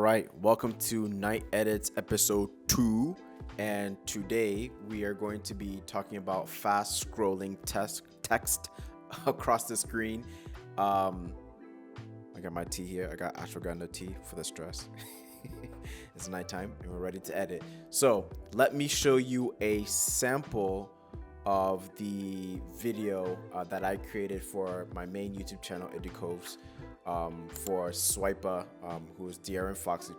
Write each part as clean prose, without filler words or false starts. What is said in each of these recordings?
right, welcome to Night Edits episode 2. And today we are going to be talking about fast scrolling text across the screen. I got my tea here. I got ashwagandha tea for the stress. It's nighttime and we're ready to edit. So let me show you a sample of the video that I created for my main YouTube channel, Idikoves, for Swiper, who is De'Aaron Fox,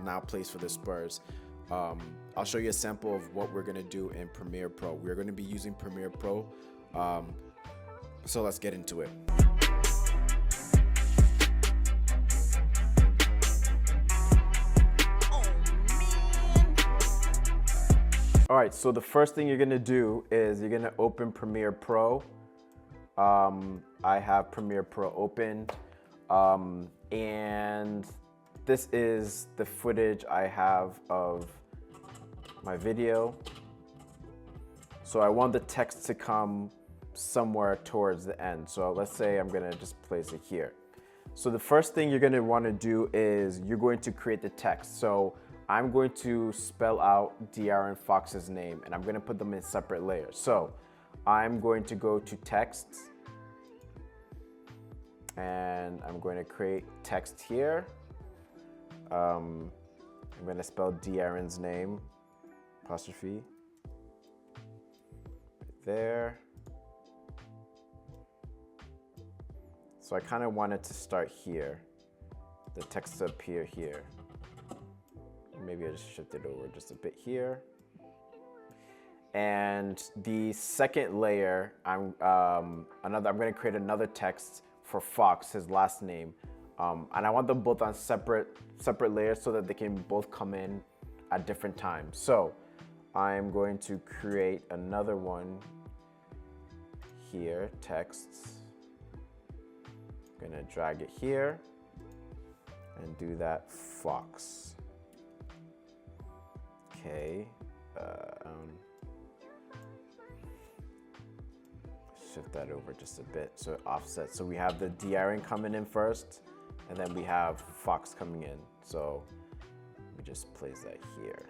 now plays for the Spurs. I'll show you a sample of what we're gonna do in Premiere Pro. We're gonna be using Premiere Pro, so let's get into it. All right, so the first thing you're gonna do is you're gonna open Premiere Pro. I have Premiere Pro open, and this is the footage I have of my video. So I want the text to come somewhere towards the end. So let's say I'm gonna just place it here. So the first thing you're gonna wanna do is you're going to create the text. So I'm going to spell out De'Aaron Fox's name and I'm gonna put them in separate layers. So I'm going to go to text and I'm going to create text here. I'm gonna spell De'Aaron's name, apostrophe, right there. So I kind of want it to start here, the text to appear here. Maybe I just shift it over just a bit here. And the second layer, I'm gonna create another text for Fox, his last name. And I want them both on separate layers so that they can both come in at different times. So I'm going to create another one here, texts. I'm gonna drag it here and do that Fox. Okay, shift that over just a bit so it offsets. So we have the De'Aaron coming in first, and then we have Fox coming in. So we just place that here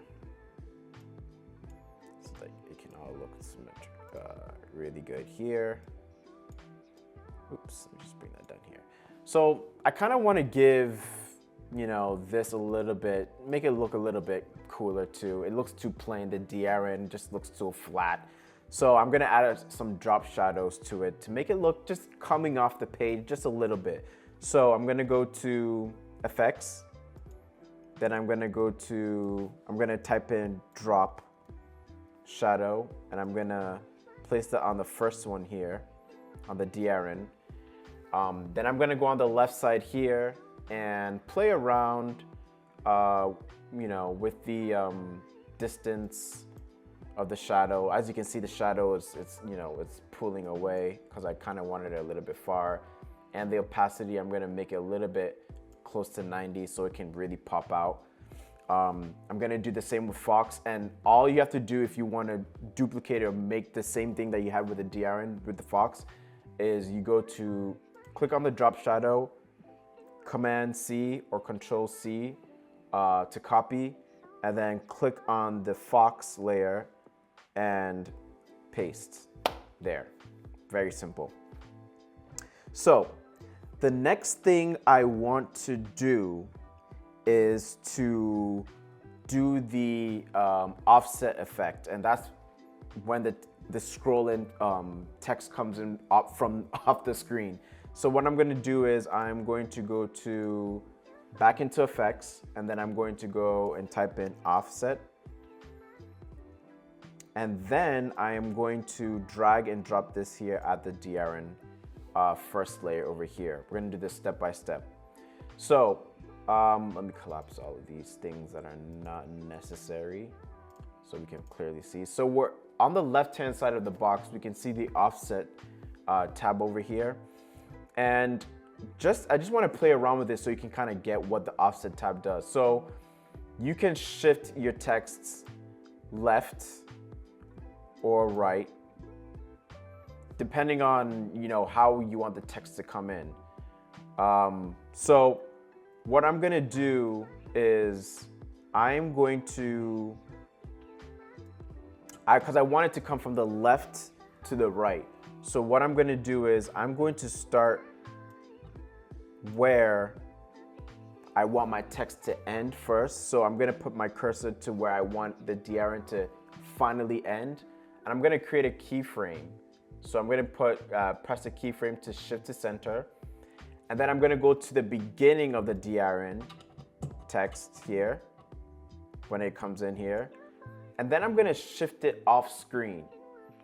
so that it can all look symmetric, really good here. Oops, let me just bring that down here. So I kind of want to give, this a little bit, make it look a little bit cooler too. It looks too plain. The De'Aaron just looks too flat. So I'm gonna add some drop shadows to it to make it look just coming off the page just a little bit. So I'm gonna go to effects, then I'm gonna type in drop shadow, and I'm gonna place that on the first one here, on the De'Aaron. Then I'm gonna go on the left side here and play around, with the distance of the shadow. As you can see, the shadow it's pulling away because I kind of wanted it a little bit far. And the opacity, I'm gonna make it a little bit close to 90 so it can really pop out. I'm gonna do the same with Fox, and all you have to do if you want to duplicate or make the same thing that you have with the De'Aaron with the Fox is you go to click on the drop shadow, Command C or Control C to copy, and then click on the Fox layer and paste there. Very simple. So the next thing I want to do is to do the offset effect, and that's when the scrolling text comes in off the screen. So what I'm going to do is I'm going to go back into effects, and then I'm going to go and type in offset. And then I am going to drag and drop this here at the De'Aaron first layer over here. We're going to do this step by step. So let me collapse all of these things that are not necessary so we can clearly see. So we're on the left-hand side of the box, we can see the offset tab over here. And I just want to play around with this so you can kind of get what the offset tab does. So you can shift your texts left or right, depending on how you want the text to come in. So what I'm gonna do is I'm going to, because I want it to come from the left to the right. So what I'm gonna do is I'm going to start where I want my text to end first. So I'm gonna put my cursor to where I want the DRN to finally end. And I'm gonna create a keyframe. So I'm gonna press the keyframe to shift to center. And then I'm gonna go to the beginning of the DRN text here, when it comes in here. And then I'm gonna shift it off screen.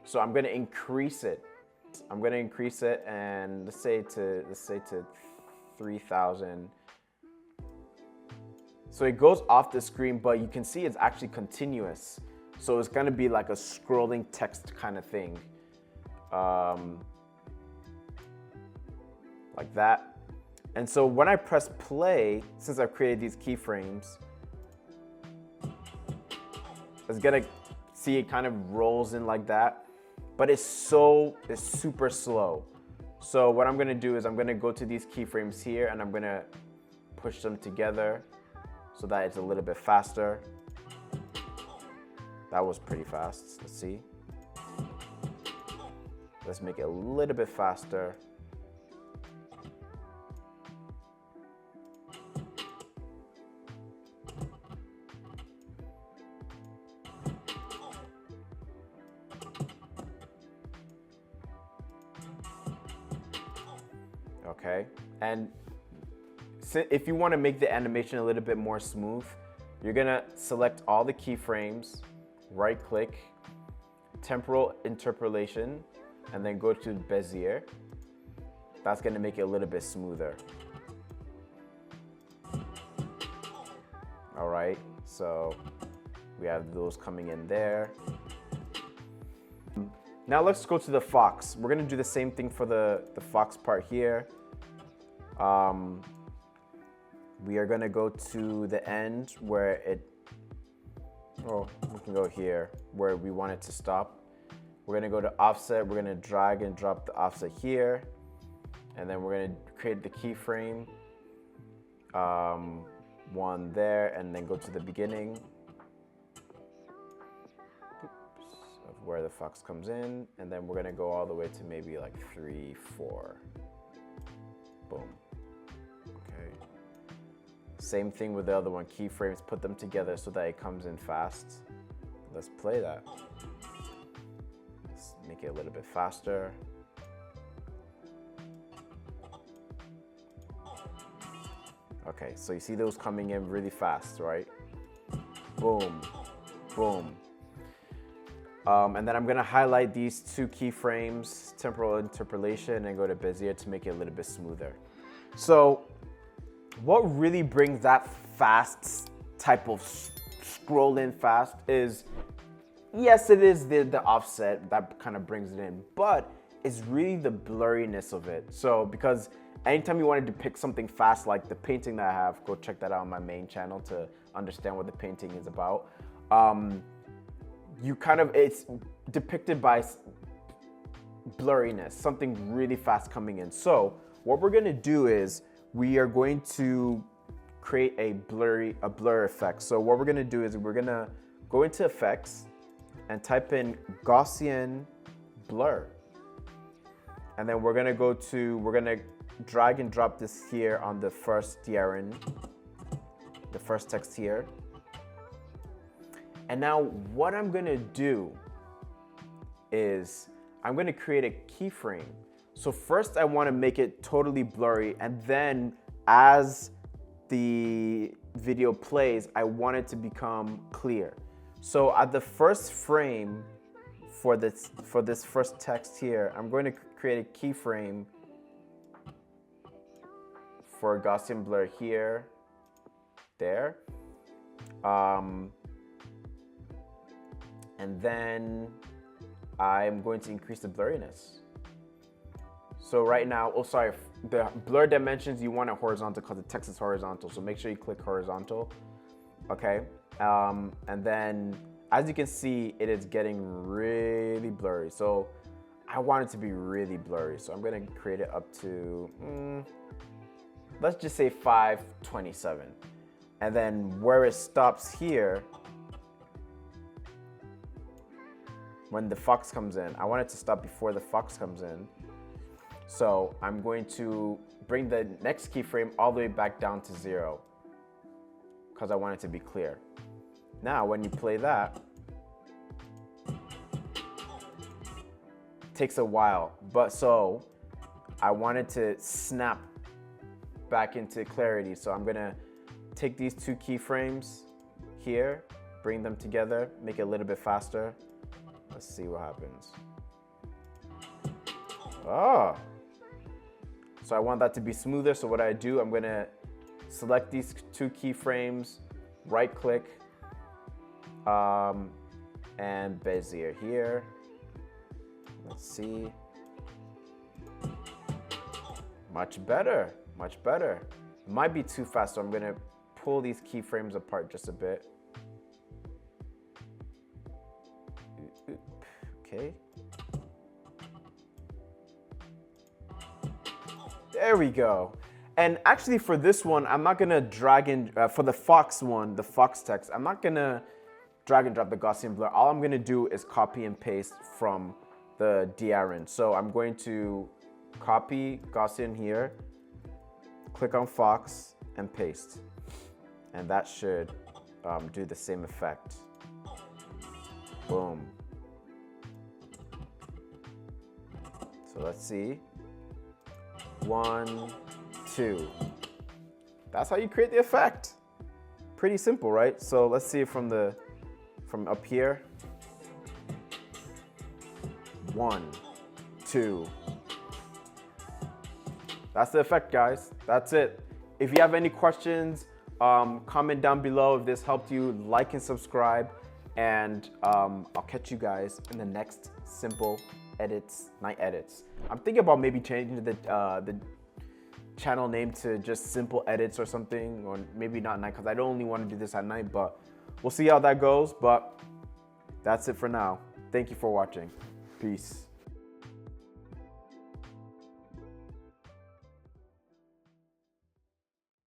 So I'm gonna increase it. I'm gonna increase it and let's say to 3,000. So it goes off the screen, but you can see it's actually continuous. So it's gonna be like a scrolling text kind of thing. Like that. And so when I press play, since I've created these keyframes, it's gonna see it kind of rolls in like that, but it's super slow. So what I'm gonna do is I'm gonna go to these keyframes here and I'm gonna push them together so that it's a little bit faster. That was pretty fast. Let's see. Let's make it a little bit faster. Okay, and if you want to make the animation a little bit more smooth, you're gonna select all the keyframes, right click, temporal interpolation, and then go to Bezier. That's gonna make it a little bit smoother. All right, so we have those coming in there. Now let's go to the fox. We're gonna do the same thing for the fox part here. We are gonna go to the end where we can go here where we want it to stop. We're gonna go to offset. We're gonna drag and drop the offset here. And then we're gonna create the keyframe, one there, and then go to the beginning of where the fox comes in. And then we're gonna go all the way to maybe like 3, 4. Boom. Okay. Same thing with the other one, keyframes, put them together so that it comes in fast. Let's play that. Let's make it a little bit faster. Okay, so you see those coming in really fast, right? Boom, boom. And then I'm gonna highlight these two keyframes, temporal interpolation, and go to Bezier to make it a little bit smoother. So what really brings that fast type of scroll in fast is, yes, it is the offset that kind of brings it in, but it's really the blurriness of it. So because anytime you want to depict something fast, like the painting that I have, go check that out on my main channel to understand what the painting is about. It's depicted by blurriness, something really fast coming in. So what we're gonna do is we are going to create a blur effect. So what we're gonna do is we're gonna go into effects and type in Gaussian blur. And then we're gonna drag and drop this here on the first DRN, the first text here. And now what I'm gonna do is I'm gonna create a keyframe. So first I wanna make it totally blurry, and then as the video plays, I want it to become clear. So at the first frame for this first text here, I'm going to create a keyframe for Gaussian blur here, there. And then I'm going to increase the blurriness. So right now, the blur dimensions, you want it horizontal because the text is horizontal. So make sure you click horizontal, okay? And then as you can see, it is getting really blurry. So I want it to be really blurry. So I'm gonna create it up to let's just say 527. And then where it stops here, when the fox comes in, I want it to stop before the fox comes in. So I'm going to bring the next keyframe all the way back down to 0 because I want it to be clear. Now, when you play that, it takes a while, but so I want it to snap back into clarity. So I'm gonna take these two keyframes here, bring them together, make it a little bit faster. Let's see what happens. Oh, so I want that to be smoother. So what I do, I'm gonna select these two keyframes, right click, and Bezier here. Let's see. Much better, much better. Might be too fast, so I'm gonna pull these keyframes apart just a bit. Okay. There we go. And actually for this one, I'm not gonna drag in, for the Fox one, the Fox text, I'm not gonna drag and drop the Gaussian blur. All I'm gonna do is copy and paste from the DRN. So I'm going to copy Gaussian here, click on Fox and paste. And that should do the same effect. Boom. So let's see. 1, 2. That's how you create the effect. Pretty simple, right? So let's see it from up here. 1, 2. That's the effect, guys. That's it. If you have any questions, comment down below. If this helped you, like and subscribe. And I'll catch you guys in the next simple edits, night edits. I'm thinking about maybe changing the channel name to just simple edits or something, or maybe not night, because I don't only want to do this at night, but we'll see how that goes. But that's it for now. Thank you for watching. Peace.